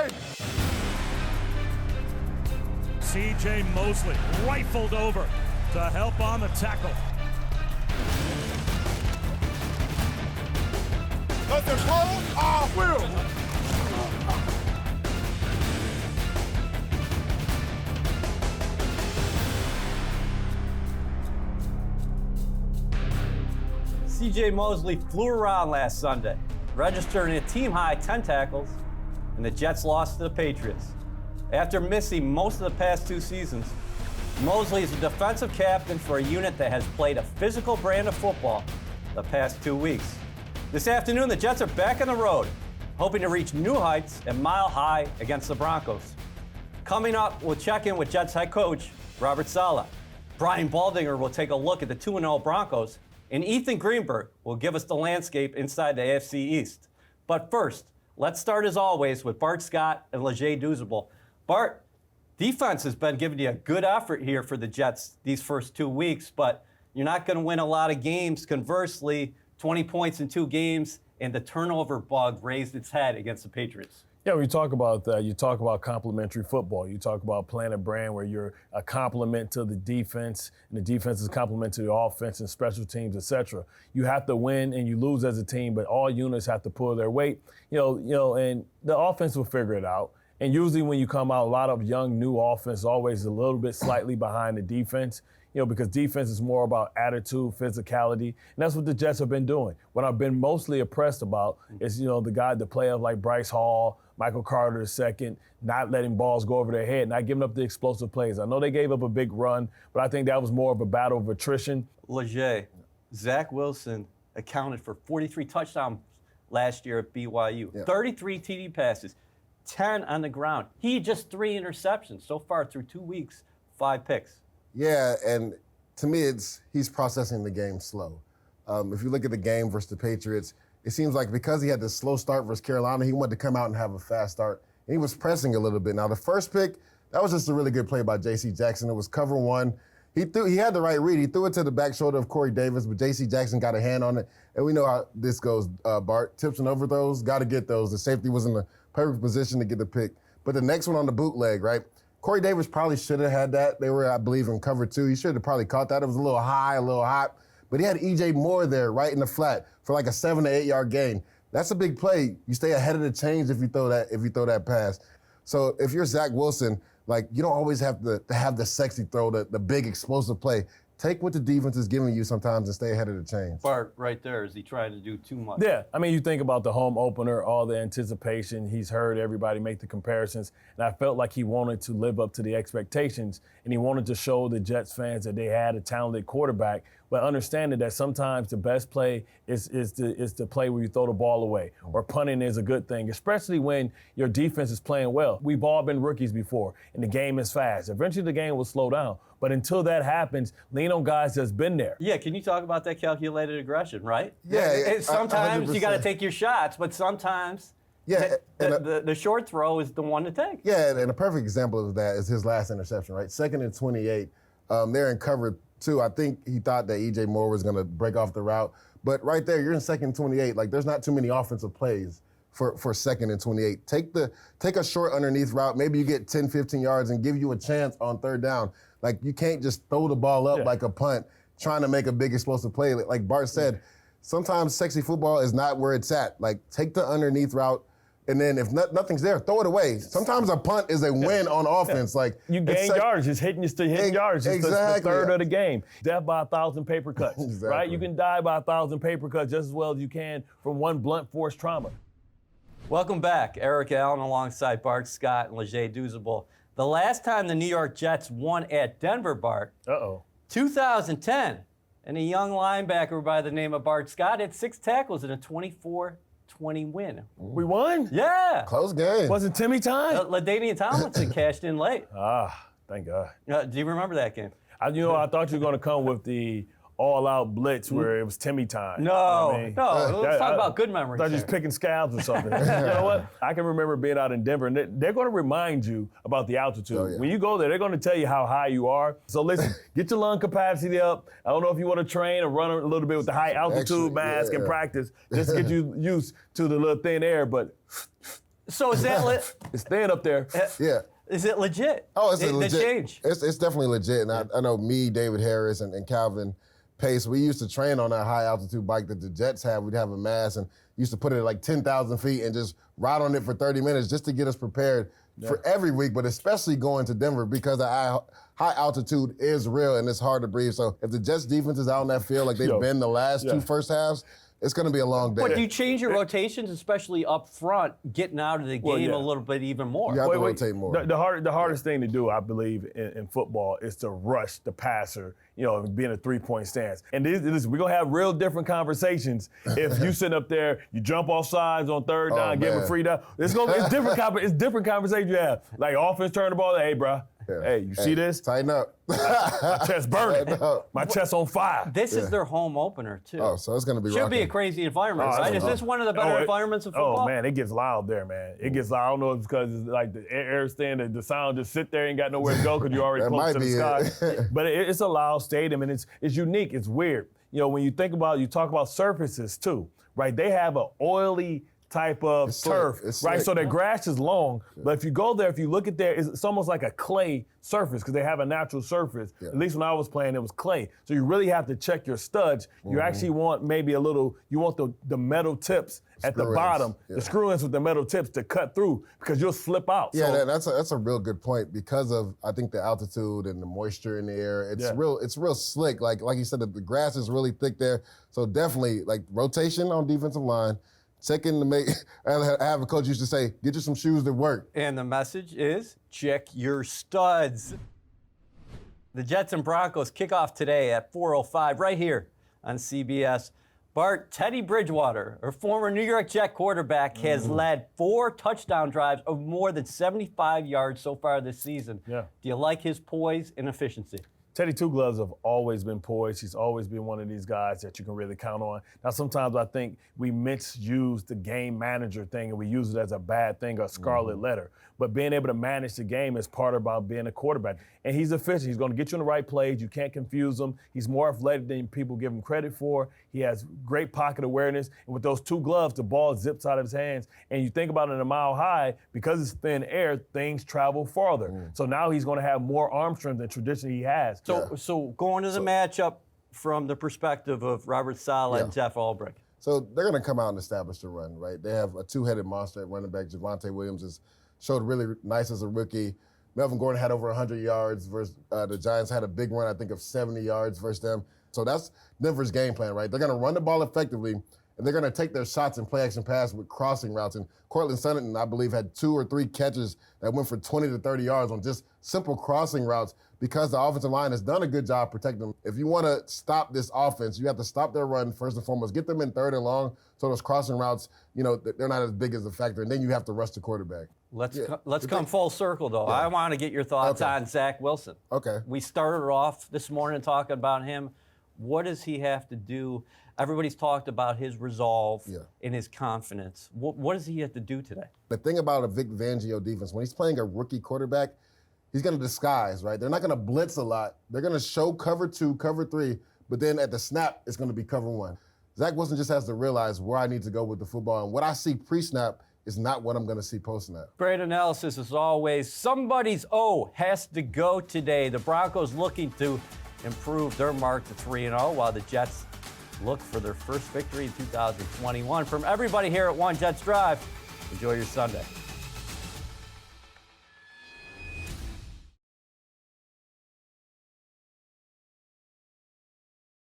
time! C.J. Mosley rifled over to help on the tackle. Let them close off Will. C.J. Mosley flew around last Sunday, registering a team-high 10 tackles, and the Jets lost to the Patriots. After missing most of the past 2 seasons, Mosley is a defensive captain for a unit that has played a physical brand of football the past 2 weeks. This afternoon, the Jets are back on the road, hoping to reach new heights and Mile High against the Broncos. Coming up, we'll check in with Jets head coach Robert Saleh. Brian Baldinger will take a look at the 2-0 Broncos, and Ethan Greenberg will give us the landscape inside the AFC East. But first, let's start as always with Bart Scott and Leger Douzable. Bart, defense has been giving you a good effort here for the Jets these first 2 weeks, but you're not going to win a lot of games. Conversely, 20 points in 2 games, and the turnover bug raised its head against the Patriots. Yeah, when you talk about that, you talk about complementary football. You talk about playing a brand where you're a complement to the defense, and the defense is a complement to the offense and special teams, et cetera. You have to win and you lose as a team, but all units have to pull their weight. And the offense will figure it out. And usually when you come out, a lot of young, new offense always a little bit slightly behind the defense, because defense is more about attitude, physicality, and that's what the Jets have been doing. What I've been mostly impressed about is, the players like Bryce Hall, Michael Carter II, not letting balls go over their head, not giving up the explosive plays. I know they gave up a big run, but I think that was more of a battle of attrition. Leger, Zack Wilson accounted for 43 touchdowns last year at BYU, 33 TD passes, 10 on the ground. He had just 3 interceptions so far through 2 weeks, 5 picks. Yeah, and to me, he's processing the game slow. If you look at the game versus the Patriots, it seems like because he had this slow start versus Carolina, he wanted to come out and have a fast start. And he was pressing a little bit. Now, the first pick, that was just a really good play by J.C. Jackson. It was cover 1. He had the right read. He threw it to the back shoulder of Corey Davis, but J.C. Jackson got a hand on it. And we know how this goes, Bart. Tips and overthrows, got to get those. The safety was in the perfect position to get the pick. But the next one on the bootleg, right? Corey Davis probably should have had that. They were, I believe, in cover 2. He should have probably caught that. It was a little high, a little hot. But he had E.J. Moore there right in the flat for like a 7 to 8 yard gain. That's a big play. You stay ahead of the chains if you throw that pass. So if you're Zack Wilson, you don't always have to have the sexy throw, the big explosive play. Take what the defense is giving you sometimes and stay ahead of the chains. Bart, right there, is he trying to do too much? Yeah, you think about the home opener, all the anticipation. He's heard everybody make the comparisons, and I felt like he wanted to live up to the expectations, and he wanted to show the Jets fans that they had a talented quarterback, but understanding that sometimes the best play is the play where you throw the ball away, or punting is a good thing, especially when your defense is playing well. We've all been rookies before, and the game is fast. Eventually the game will slow down. But until that happens, lean on guys that's been there. Yeah, can you talk about that calculated aggression, right? Yeah. Sometimes 100%. you got to take your shots, but sometimes the short throw is the one to take. Yeah, and a perfect example of that is his last interception, right? 2nd and 28. They're in cover 2. I think he thought that E.J. Moore was going to break off the route. But right there, you're in 2nd and 28. There's not too many offensive plays for 2nd and 28. Take a short underneath route. Maybe you get 10, 15 yards and give you a chance on 3rd down. You can't just throw the ball up like a punt, trying to make a big explosive play. Like Bart said, sometimes sexy football is not where it's at. Take the underneath route, and then if nothing's there, throw it away. Sometimes a punt is a win on offense. You gain yards, just hitting yards. It's exactly. the third of the game. Death by 1,000 paper cuts, exactly. right? You can die by 1,000 paper cuts just as well as you can from one blunt force trauma. Welcome back. Eric Allen alongside Bart Scott and Leger Douzable. The last time the New York Jets won at Denver, Bart, 2010, and a young linebacker by the name of Bart Scott had 6 tackles in a 24-20 win. We won? Yeah. Close game. Was it Timmy time? LaDainian Tomlinson cashed in late. Thank God. Do you remember that game? I thought you were going to come with the all-out blitz where it was Timmy time. No, let's talk about good memories. I thought you was picking scabs or something. You know what? I can remember being out in Denver, and they're going to remind you about the altitude. Oh, yeah. When you go there, they're going to tell you how high you are. So listen, get your lung capacity up. I don't know if you want to train or run a little bit with the high altitude mask and practice, just to get you used to the little thin air, but So is that It's staying up there. Yeah. Is it legit? Oh, it's legit. The change. It's definitely legit. And I know me, David Harris, and Calvin Pace, we used to train on that high altitude bike that the Jets have. We'd have a mass and used to put it at like 10,000 feet and just ride on it for 30 minutes just to get us prepared for every week, but especially going to Denver because the high altitude is real and it's hard to breathe. So if the Jets defense is out in that field like they've been the last two first halves, it's going to be a long day. But do you change your rotations, especially up front, getting out of the game a little bit even more? You have to rotate more. The hardest thing to do, I believe, in football is to rush the passer, being a three-point stance. And we're going to have real different conversations if you sit up there, you jump off sides on third down, give a free down. It's different conversations you have. Like offense turn the ball, hey, bro. Yeah. Hey, you see this? Tighten up. My chest burning. My chest on fire. This is their home opener, too. Oh, so it's going to be Should be a crazy environment, right? Is this one of the better environments of football? Oh, man, it gets loud there, man. It gets loud. I don't know if it's because it's like the air stand, the sound just sit there and got nowhere to go because you're already close to the sky. But it's a loud stadium, and it's unique. It's weird. When you talk about surfaces, too, right? They have an oily type of turf, right? So the grass is long, but if you go there, if you look at there, it's almost like a clay surface because they have a natural surface. At least when I was playing, it was clay. So you really have to check your studs. You actually want maybe you want the metal tips at the bottom, the screw-ins with the metal tips to cut through because you'll slip out. Yeah, that's a real good point because of, I think, the altitude and the moisture in the air. It's real slick. Like you said, the grass is really thick there. So definitely, like, rotation on defensive line. Second, I have a coach used to say, get you some shoes that work. And the message is, check your studs. The Jets and Broncos kick off today at 4:05 right here on CBS. Bart, Teddy Bridgewater, a former New York Jet quarterback, has led 4 touchdown drives of more than 75 yards so far this season. Yeah. Do you like his poise and efficiency? Teddy Two Gloves have always been poised. He's always been one of these guys that you can really count on. Now, sometimes I think we misuse the game manager thing and we use it as a bad thing, a scarlet letter. But being able to manage the game is part about being a quarterback. And he's efficient. He's going to get you in the right plays. You can't confuse him. He's more athletic than people give him credit for. He has great pocket awareness. And with those 2 gloves, the ball zips out of his hands. And you think about it in a mile high, because it's thin air, things travel farther. So now he's going to have more arm strength than traditionally he has. So going to the matchup from the perspective of Robert Saleh and Jeff Ulbrich. So they're going to come out and establish the run, right? They have a 2-headed monster at running back. Javonte Williams has showed really nice as a rookie. Melvin Gordon had over 100 yards versus the Giants had a big run, I think, of 70 yards versus them. So that's Denver's game plan, right? They're going to run the ball effectively, and they're going to take their shots and play action pass with crossing routes. And Cortland Sutton, I believe, had 2 or 3 catches that went for 20 to 30 yards on just simple crossing routes because the offensive line has done a good job protecting them. If you want to stop this offense, you have to stop their run first and foremost. Get them in 3rd and long so those crossing routes, they're not as big as a factor. And then you have to rush the quarterback. Let's come full circle, though. I want to get your thoughts on Zack Wilson. Okay. We started off this morning talking about him. What does he have to do? Everybody's talked about his resolve and his confidence. What does he have to do today? The thing about a Vic Fangio defense, when he's playing a rookie quarterback, he's going to disguise, right? They're not going to blitz a lot. They're going to show cover 2, cover 3, but then at the snap, it's going to be cover 1. Zack Wilson just has to realize where I need to go with the football, and what I see pre-snap is not what I'm going to see post-snap. Great analysis as always. Somebody's O has to go today. The Broncos looking to improve their mark to 3-0 while the Jets look for their first victory in 2021. From everybody here at One Jets Drive, enjoy your Sunday.